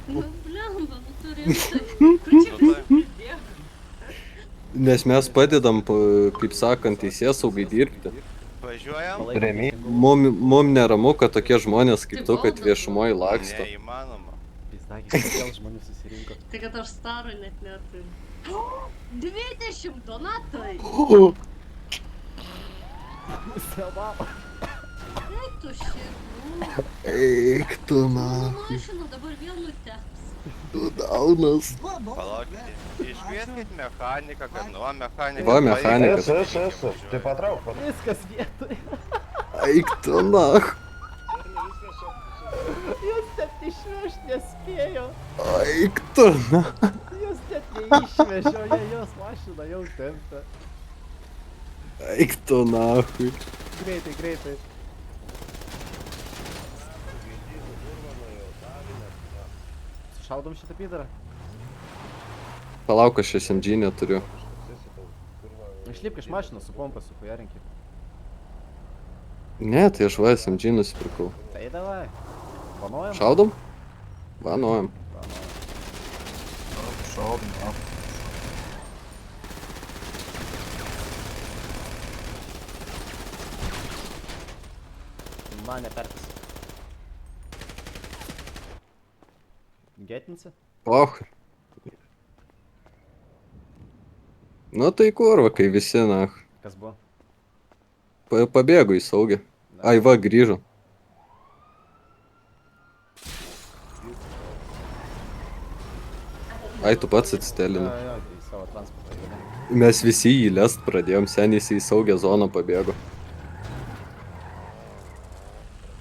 Nu, blemba, nu tu rimtai. Tu čia prisidėk. Nes mes padedam, kaip sakant, teisėsaugai dirbti. Važiuojam? Remi. Mum neramu, kad tokie žmonės kaip tu, kad viešumoje laksto. Neįmanoma. Pizdakiai, kodėl žmonių susirinko. Tai kad aš staro net neturiu. 20 donatai! Nustebau. Eik tu šit, Eik tu, na. mašina dabar vėl nuteps. Tu daunas. Palaukite. Iškvieskit mechaniką, kad nu, mechanikas. Va, mechanikas. Esu. Tai patrauk. Viskas vietoj. Eik tu, na. Jūs net išvežt nespėjo. Eik tu, na. Jūs net neišvežė, o jie jos mašiną jau tempia. Eik tu, nahui. Greitai, greitai. Šaudom šitą pydarą. Palauk, aš SMG neturiu. Išlipk iš mašinos su pompa, su pujarinkit. Ne, tai aš va SMG nusipirkau. Tai davai. Vanojam? Šaudom? Vanojam. Šaudom. Man nepertis. Getinsi? Och. Nu tai kurva, kai visi, na, Kas buvo? pabėgo į saugį. Ai, va, grįžo. Ai, tu pats atsitelini. Jo, į savo transportą. Mes visi jį lest pradėjom, seniai jis į saugią zoną pabėgo.